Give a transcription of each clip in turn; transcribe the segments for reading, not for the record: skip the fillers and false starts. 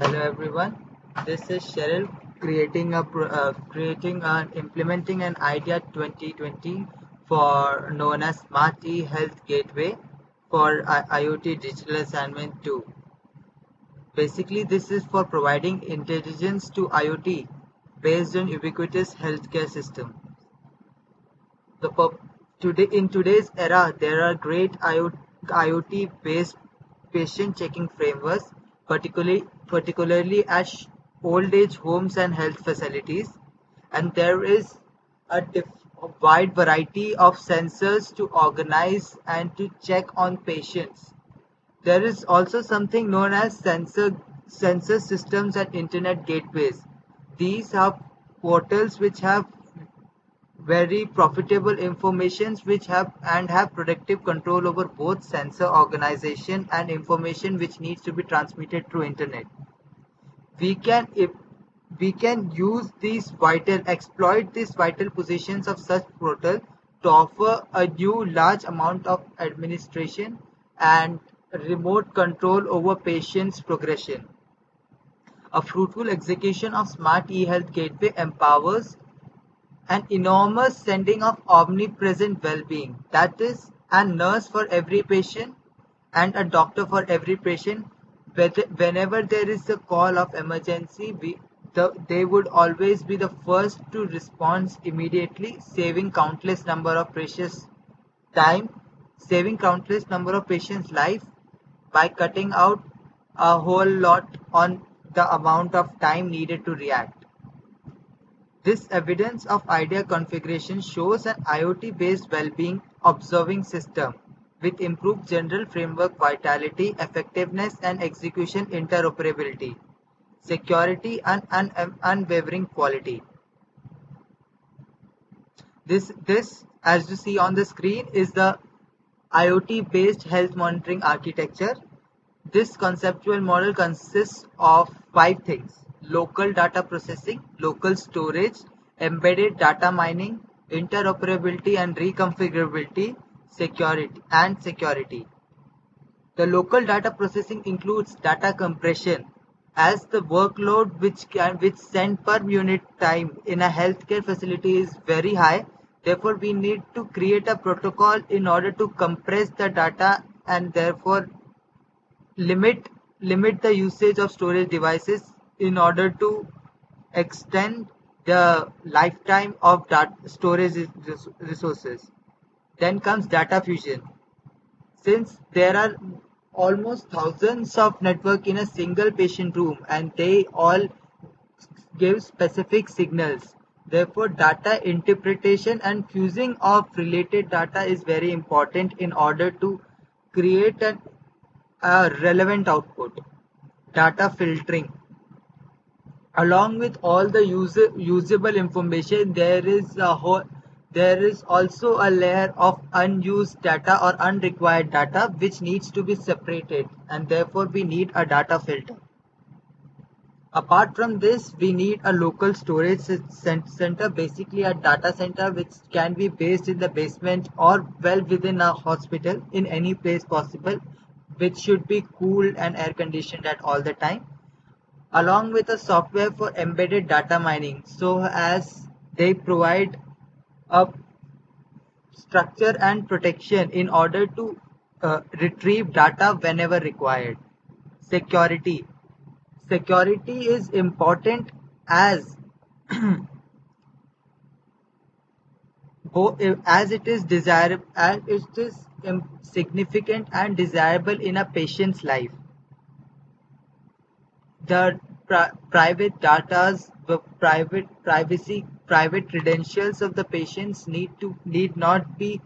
Hello everyone. This is Cheryl creating and implementing an idea 2020 for known as Smart E-Health Gateway for IoT Digital Assignment 2. Basically, this is for providing intelligence to IoT based on ubiquitous healthcare system. The in today's era, there are great IoT-based patient checking frameworks, particularly at old age homes and health facilities, and there is a wide variety of sensors to organize and to check on patients. There is also something known as sensor systems and internet gateways. These are portals which have very profitable informations which have productive control over both sensor organization and information which needs to be transmitted through internet. We can if we can use these vital exploit these vital positions of such portal to offer a new large amount of administration and remote control over patients progression. A fruitful execution of smart e-health gateway empowers an enormous sending of omnipresent well-being, that is, a nurse for every patient and a doctor for every patient. Whenever there is a call of emergency, they would always be the first to respond immediately, time, saving countless number of patients' life by cutting out a whole lot on the amount of time needed to react. This evidence of idea configuration shows an IoT-based well-being observing system with improved general framework vitality, effectiveness and execution interoperability, security and unwavering quality. This, as you see on the screen, is the IoT-based health monitoring architecture. This conceptual model consists of five things: local data processing, local storage, embedded data mining, interoperability and reconfigurability, security. The local data processing includes data compression, as the workload which sent per unit time in a healthcare facility is very high. Therefore, we need to create a protocol in order to compress the data and therefore limit limit the usage of storage devices in order to extend the lifetime of storage resources. Then comes data fusion. Since there are almost thousands of network in a single patient room and they all give specific signals, therefore data interpretation and fusing of related data is very important in order to create a relevant output. Data filtering. Along with all the usable information, there is also a layer of unused data or unrequired data which needs to be separated, and therefore we need a data filter. Apart from this, we need a local storage center, basically a data center which can be based in the basement or well within a hospital in any place possible, which should be cooled and air conditioned at all the time, along with a software for embedded data mining, so as they provide a structure and protection in order to retrieve data whenever required. Security. Security is important as as it is desirable, as it is significant and desirable in a patient's life. The private datas, the private credentials of the patients need not be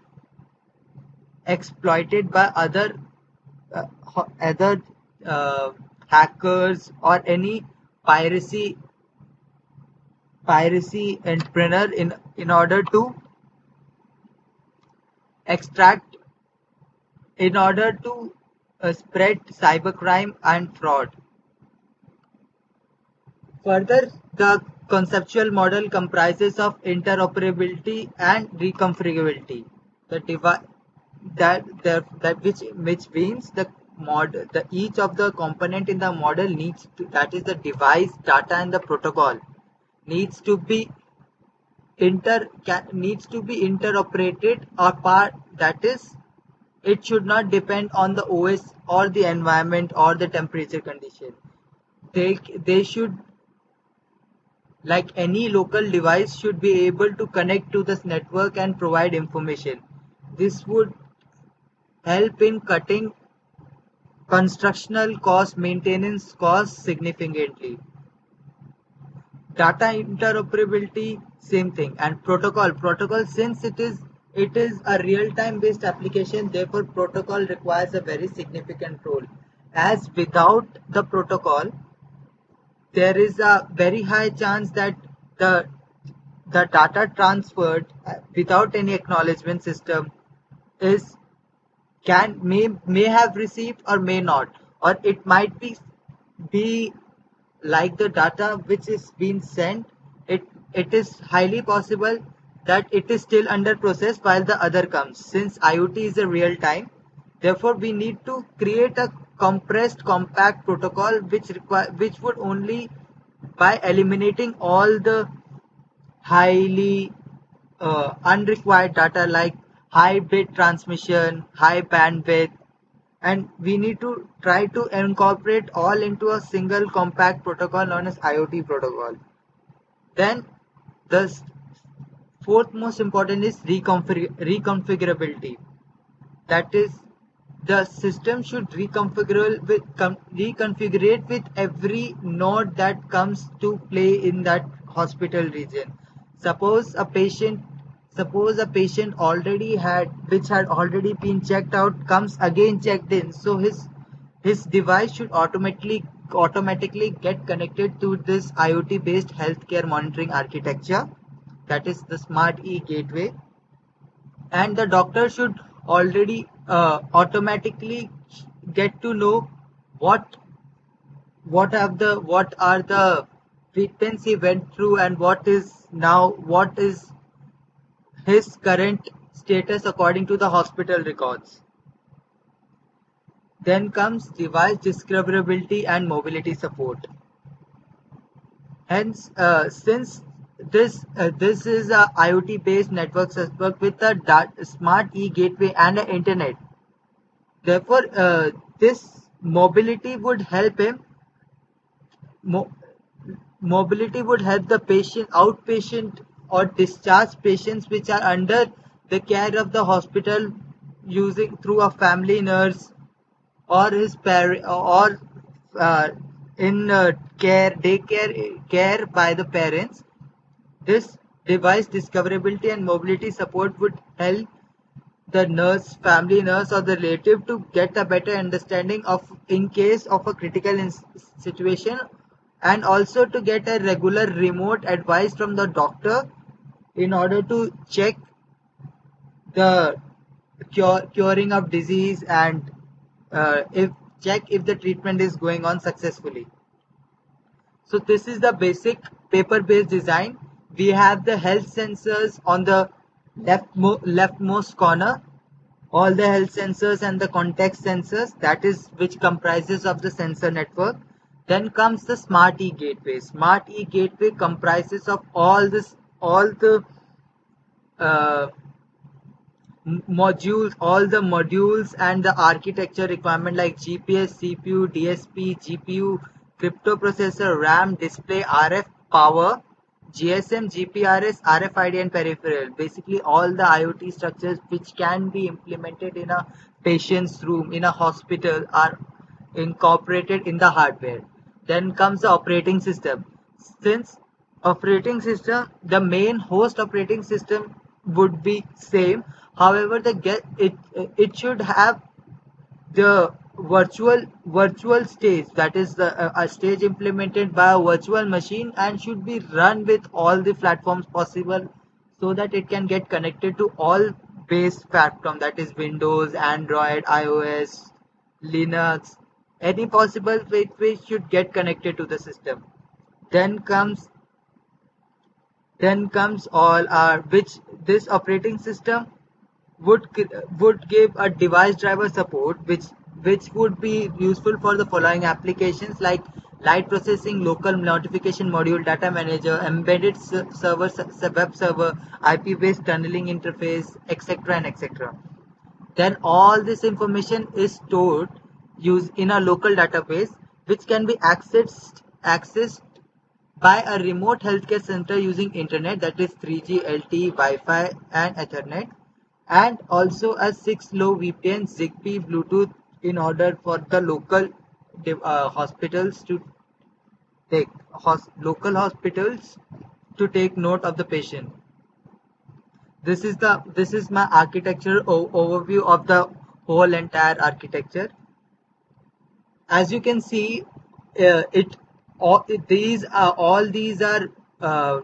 exploited by uh, other hackers or any piracy entrepreneur in order to extract in order to spread cybercrime and fraud. Further, the conceptual model comprises of interoperability and reconfigurability. The devi- that which means each of the component in the model needs to, that is the device, data, and the protocol, needs to be interoperated or part, that is, it should not depend on the OS or the environment or the temperature condition. They should, like any local device, should be able to connect to this network and provide information. This would help in cutting constructional cost, maintenance costs significantly. Data interoperability, same thing. And protocol, since it is a real-time based application, therefore protocol requires a very significant role. As without the protocol, there is a very high chance that the the data transferred without any acknowledgement system is may have received or may not, or it might be like the data which is being sent, it is highly possible that it is still under process while the other comes. Since IoT is a real time, therefore we need to create a compressed compact protocol which would only, by eliminating all the highly unrequired data like high bit transmission, high bandwidth, and we need to try to incorporate all into a single compact protocol known as IoT protocol. Then the fourth most important is reconfigurability. That is, the system should reconfigure with every node that comes to play in that hospital region. Suppose a patient suppose a patient already had already been checked out comes again checked in, so his device should automatically get connected to this IoT based healthcare monitoring architecture, that is the smart e gateway. And the doctor should already automatically get to know what what are the treatments he went through and what is his current status according to the hospital records. Then comes device discoverability and mobility support. Hence, since this is a IoT based network with a smart e gateway and an internet, therefore this mobility would help him. Mo- Mobility would help the outpatient or discharged patients which are under the care of the hospital using through a family nurse or his parent or in care by the parents. This device discoverability and mobility support would help the family nurse or the relative to get a better understanding of in case of a critical situation, and also to get a regular remote advice from the doctor in order to check the curing of disease and if the treatment is going on successfully. So this is the basic paper-based design. We have the health sensors on the leftmost corner, all the health sensors and the context sensors, that is which comprises of the sensor network. Then comes the smart e gateway. Smart e gateway comprises of all the uh, the modules and the architecture requirement like GPS, CPU, DSP, GPU, crypto processor, RAM, display, RF, power, GSM, GPRS, RFID and peripheral. Basically all the IoT structures which can be implemented in a patient's room, in a hospital, are incorporated in the hardware. Then comes the operating system. Since the main host operating system would be same, however it should have the virtual stage, that is a stage implemented by a virtual machine and should be run with all the platforms possible, so that it can get connected to all base platform, that is Windows, Android, iOS, Linux, any possible way should get connected to the system. Then comes all our which this operating system would give a device driver support, which would be useful for the following applications like light processing, local notification module, data manager, embedded server, web server, IP-based tunneling interface, etc. and etc. Then all this information is stored used in a local database which can be accessed by a remote healthcare center using internet, that is 3G, LTE, Wi-Fi and Ethernet, and also a 6 low VPN, Zigbee, Bluetooth in order for the hospitals to take local hospitals to take note of the patient. This is my architecture overview of the whole entire architecture. As you can see, it all these are uh,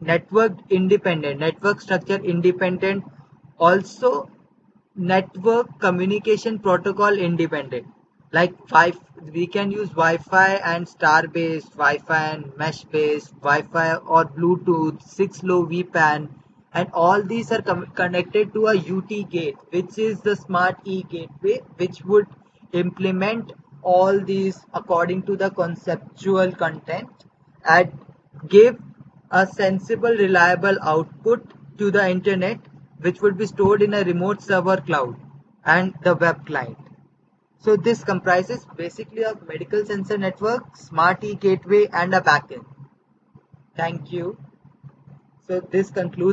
network independent, network structure independent, also network communication protocol independent. Like we can use Wi-Fi and star based, Wi-Fi and mesh based, Wi-Fi or Bluetooth, 6 low VPN, and all these are connected to a UT gate, which is the smart e gateway, which would implement all these according to the conceptual content and give a sensible, reliable output to the internet, which would be stored in a remote server cloud and the web client. So this comprises basically a medical sensor network, smart e gateway, and a backend. Thank you. So this concludes